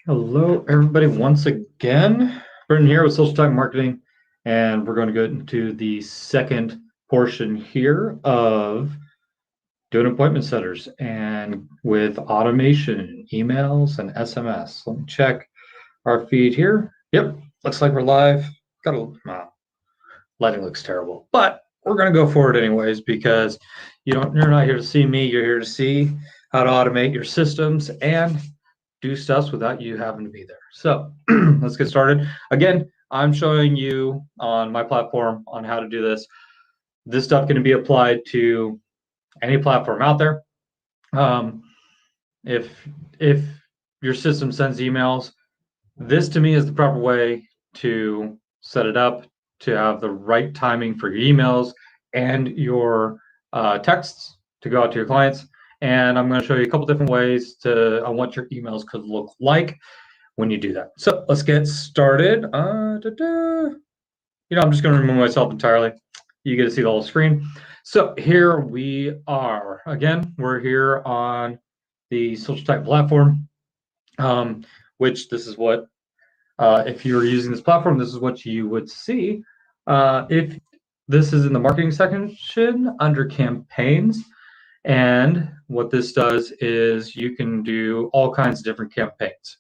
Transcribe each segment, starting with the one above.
Hello, everybody, once again. Brendan here with Social Time Marketing, and we're going to go into the second portion here of doing appointment setters and with automation, emails, and SMS. Let me check our feed here. Yep, looks like we're live. Got a lighting looks terrible, but we're going to go for it anyways because you're not here to see me. You're here to see how to automate your systems and do stuff without you having to be there. So let's get started. Again, I'm showing you on my platform on how to do this. This stuff can be applied to any platform out there. If your system sends emails, this to me is the proper way to set it up to have the right timing for your emails and your texts to go out to your clients. And I'm going to show you a couple different ways on what your emails could look like when you do that. So let's get started. I'm just going to remove myself entirely. You get to see the whole screen. So here we are. Again, we're here on the Social Type platform, which this is what, if you're using this platform, this is what you would see. If this is in the marketing section under campaigns. And what this does is you can do all kinds of different campaigns.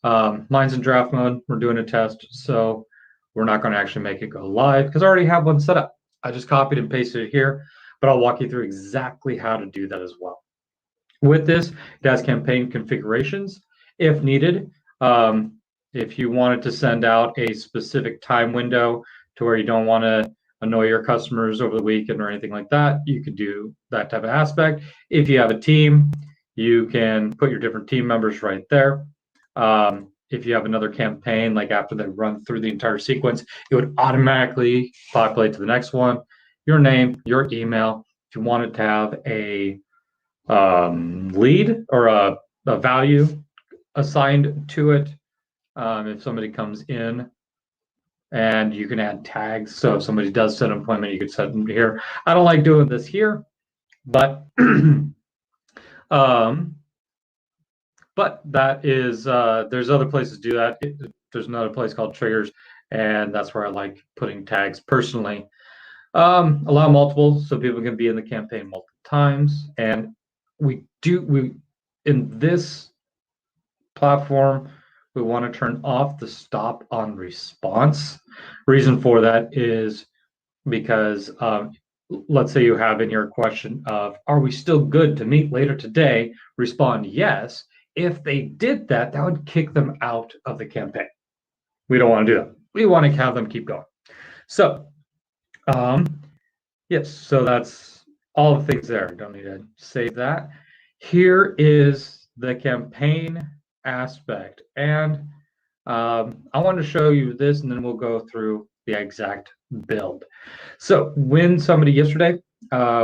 Mine's in draft mode. We're doing a test, so we're not going to actually make it go live because I already have one set up. I just copied and pasted it here, but I'll walk you through exactly how to do that as well. With this, it has campaign configurations if needed. If you wanted to send out a specific time window to where you don't want to annoy your customers over the weekend or anything like that, you could do that type of aspect. If you have a team, you can put your different team members right there. If you have another campaign, like after they run through the entire sequence, it would automatically populate to the next one, your name, your email. If you wanted to have a lead or a value assigned to it, if somebody comes in, and you can add tags. So if somebody does set an appointment, you could set them here. I don't like doing this here, but but that is there's other places to do that. There's another place called triggers, and that's where I like putting tags personally. Allow multiple so people can be in the campaign multiple times, and we in this platform, we want to turn off the stop on response. Reason for that is because let's say you have in your question of, are we still good to meet later today? Respond yes. If they did that, that would kick them out of the campaign. We don't want to do that. We want to have them keep going. So, yes, so that's all the things there. Don't need to save that. Here is the campaign aspect. And I want to show you this, and then we'll go through the exact build. So when somebody yesterday,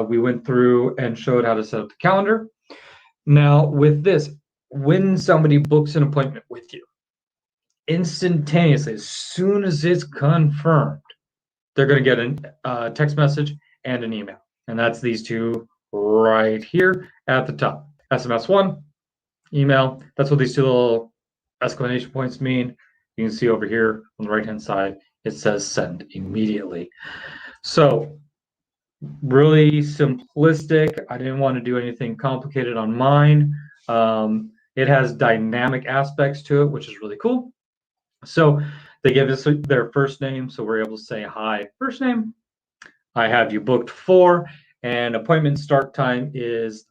we went through and showed how to set up the calendar. Now with this, when somebody books an appointment with you, instantaneously, as soon as it's confirmed, they're going to get a text message and an email. And that's these two right here at the top. SMS1, email. That's what these two little exclamation points mean. You can see over here on the right-hand side, it says send immediately. So really simplistic. I didn't want to do anything complicated on mine. It has dynamic aspects to it, which is really cool. So they give us their first name, so we're able to say, hi, first name, I have you booked for, and appointment start time is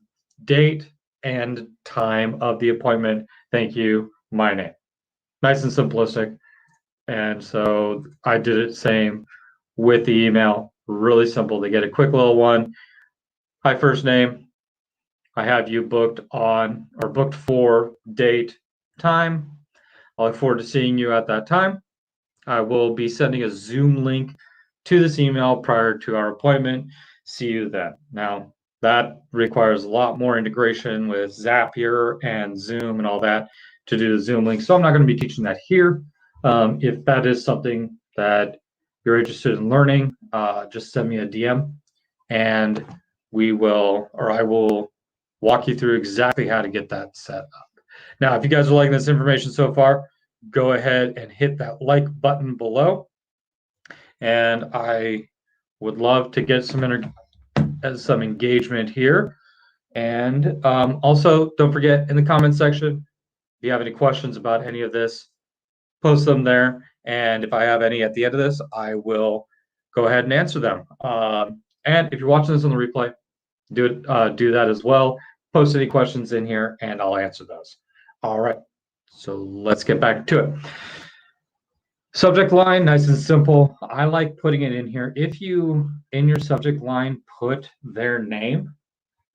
date and time of the appointment. Thank you, my name. Nice and simplistic. And so I did it same with the email. Really simple. They get a quick little one. Hi, first name. I have you booked on or booked for date, time. I look forward to seeing you at that time. I will be sending a Zoom link to this email prior to our appointment. See you then. Now, that requires a lot more integration with Zapier and Zoom and all that to do the Zoom link. So I'm not going to be teaching that here. If that is something that you're interested in learning, just send me a DM and we will, or I will walk you through exactly how to get that set up. Now, if you guys are liking this information so far, go ahead and hit that like button below. And I would love to get some engagement here. And also, don't forget in the comment section, if you have any questions about any of this, post them there. And if I have any at the end of this, I will go ahead and answer them. And if you're watching this on the replay, do that as well. Post any questions in here and I'll answer those. All right, so let's get back to it. Subject line, nice and simple. I like putting it in here. If you, in your subject line, put their name,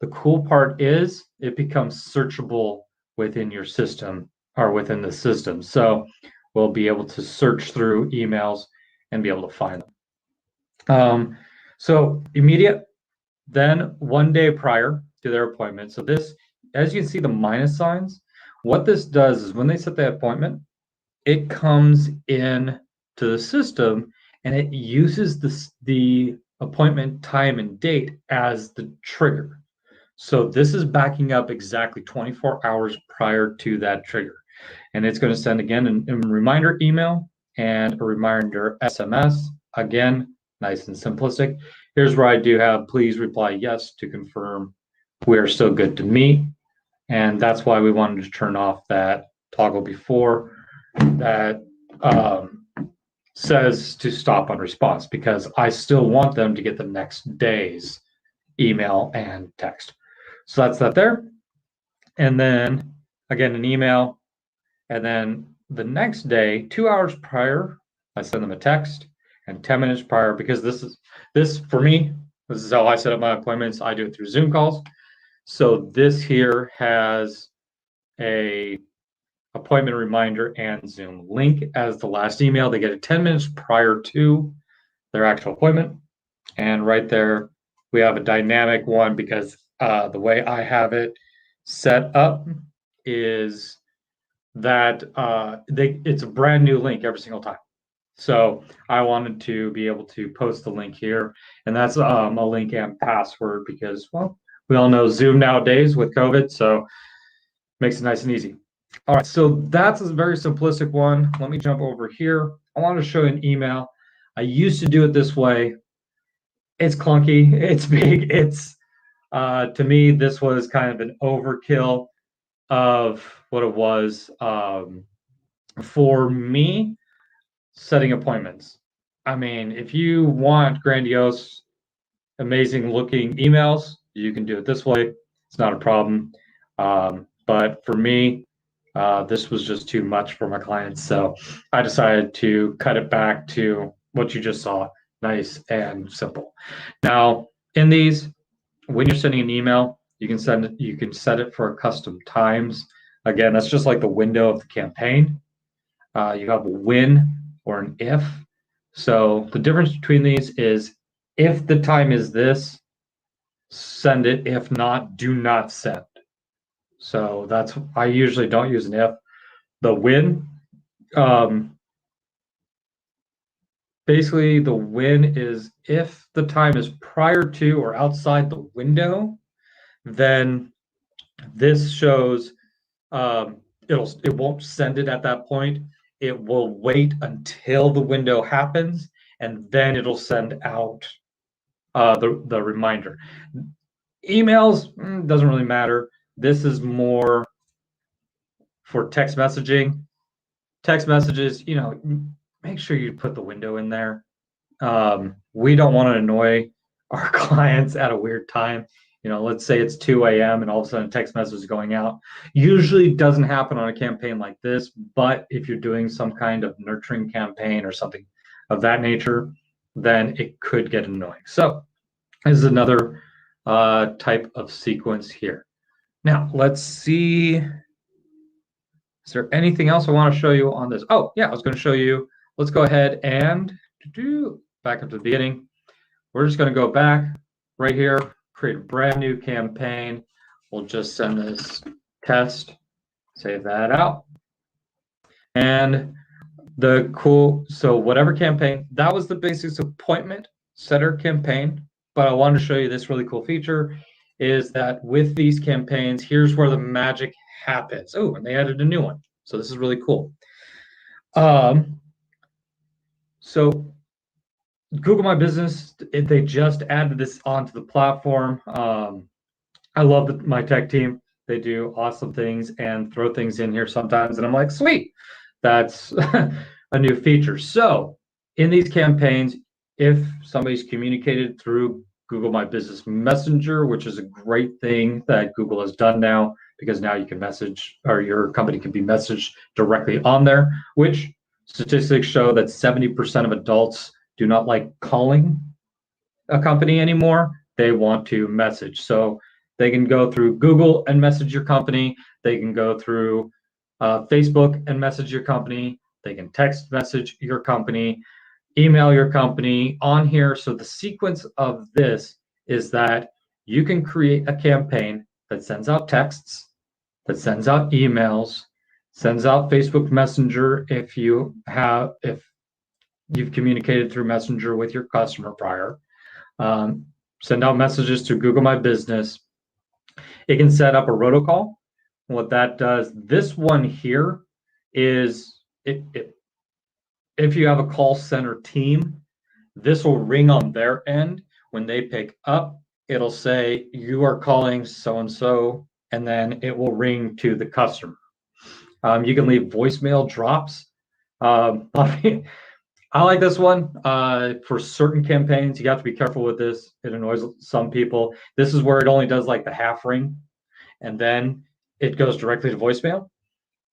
the cool part is it becomes searchable within your system or within the system. So we'll be able to search through emails and be able to find them. So immediate, then 1 day prior to their appointment. So this, as you can see the minus signs, what this does is when they set the appointment, it comes in to the system and it uses the appointment time and date as the trigger. So this is backing up exactly 24 hours prior to that trigger. And it's going to send again a reminder email and a reminder SMS. Again, nice and simplistic. Here's where I do have, please reply yes to confirm we are still good to meet. And that's why we wanted to turn off that toggle before that says to stop on response, because I still want them to get the next day's email and text. So that's that there. And then again, an email. And then the next day, 2 hours prior, I send them a text, and 10 minutes prior, because this for me, this is how I set up my appointments. I do it through Zoom calls. So this here has a appointment reminder and Zoom link as the last email. They get it 10 minutes prior to their actual appointment. And right there, we have a dynamic one, because the way I have it set up is that it's a brand new link every single time. So I wanted to be able to post the link here, and that's a link and password, because, well, we all know Zoom nowadays with COVID, so makes it nice and easy. All right, so that's a very simplistic one. Let me jump over here. I want to show you an email. I used to do it this way. It's clunky, it's big, it's to me, this was kind of an overkill of what it was for me setting appointments. I mean, if you want grandiose, amazing looking emails, you can do it this way. It's not a problem. But for me, this was just too much for my clients. So I decided to cut it back to what you just saw, nice and simple. Now, in these, when you're sending an email, you can set it for custom times. Again, that's just like the window of the campaign. You have a when or an if. So the difference between these is, if the time is this, send it. If not, do not send. So that's, I usually don't use an if. The when, basically the when is if the time is prior to or outside the window, then this shows it won't send it at that point. It will wait until the window happens, and then it'll send out the reminder. Emails doesn't really matter. This is more for text messaging. Text messages, make sure you put the window in there. We don't want to annoy our clients at a weird time. Let's say it's 2 a.m. and all of a sudden a text message is going out. Usually doesn't happen on a campaign like this, but if you're doing some kind of nurturing campaign or something of that nature, then it could get annoying. So this is another type of sequence here. Now, let's see. Is there anything else I want to show you on this? Oh, yeah, I was going to show you. Let's go ahead and back up to the beginning. We're just going to go back right here, create a brand new campaign. We'll just send this test, save that out. And so whatever campaign, that was the basics appointment setter campaign, but I wanted to show you this really cool feature. is that with these campaigns, here's where the magic happens. Oh, and they added a new one. So this is really cool. So Google My Business, they just added this onto the platform. I love my tech team. They do awesome things and throw things in here sometimes. And I'm like, sweet, that's a new feature. So in these campaigns, if somebody's communicated through Google My Business Messenger, which is a great thing that Google has done now, because now you can message, or your company can be messaged directly on there, which statistics show that 70% of adults do not like calling a company anymore. They want to message. So they can go through Google and message your company. They can go through Facebook and message your company. They can text message your company, email your company on here. So the sequence of this is that you can create a campaign that sends out texts, that sends out emails, sends out Facebook Messenger if you've communicated through Messenger with your customer prior. Send out messages to Google My Business. It can set up a robocall. What that does, this one here is if you have a call center team, this will ring on their end. When they pick up, it'll say you are calling so-and-so, and then it will ring to the customer. You can leave voicemail drops. I like this one for certain campaigns. You have to be careful with this. It annoys some people. This is where it only does like the half ring, and then it goes directly to voicemail.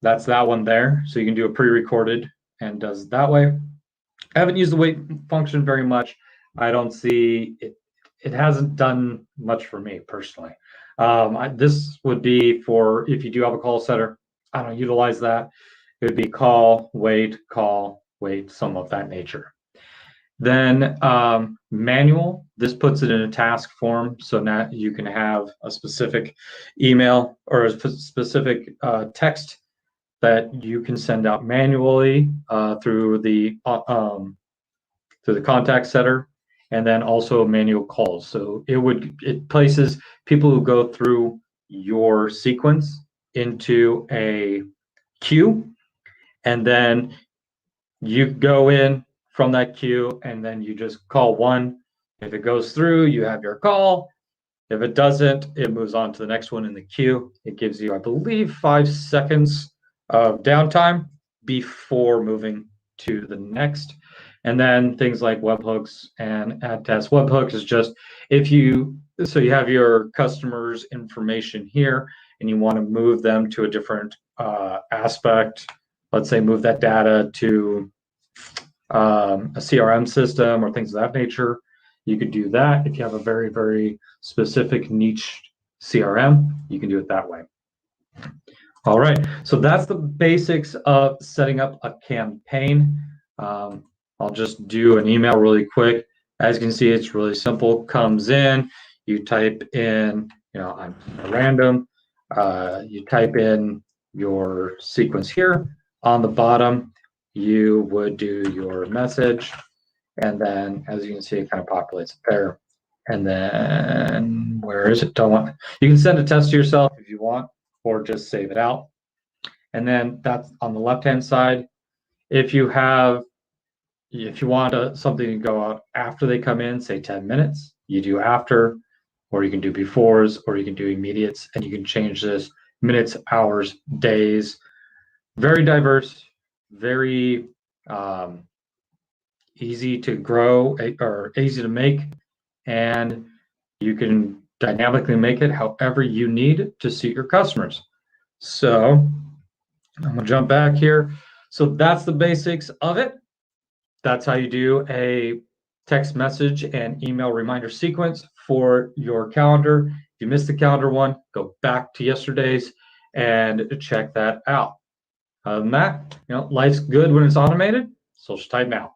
That's that one there. So you can do a pre-recorded and does that way. I haven't used the wait function very much. I don't see it. It hasn't done much for me personally. This would be for if you do have a call center. I don't utilize that. It would be call, wait, some of that nature. Then manual, this puts it in a task form. So now you can have a specific email or a specific text that you can send out manually through the contact center, and then also manual calls. So it places people who go through your sequence into a queue, and then you go in from that queue, and then you just call one. If it goes through, you have your call. If it doesn't, it moves on to the next one in the queue. It gives you, I believe, 5 seconds of downtime before moving to the next. And then things like webhooks and ad test. Webhooks is just so you have your customers' information here and you want to move them to a different aspect. Let's say move that data to a CRM system or things of that nature. You could do that. If you have a very, very specific niche CRM, you can do it that way. All right, so that's the basics of setting up a campaign. I'll just do an email really quick. As you can see, it's really simple. Comes in, you type in, I'm random. You type in your sequence here. On the bottom, you would do your message, and then as you can see, it kind of populates there. And then where is it? You can send a test to yourself if you want, or just save it out. And then that's on the left-hand side. If you want something to go out after they come in, say 10 minutes, you do after, or you can do befores, or you can do immediates, and you can change this minutes, hours, days. Very diverse, very easy to grow or easy to make, and you can dynamically make it however you need to suit your customers. So I'm gonna jump back here. So that's the basics of it. That's how you do a text message and email reminder sequence for your calendar. If you missed the calendar one, go back to yesterday's and check that out. Other than that, life's good when it's automated. Social Type out.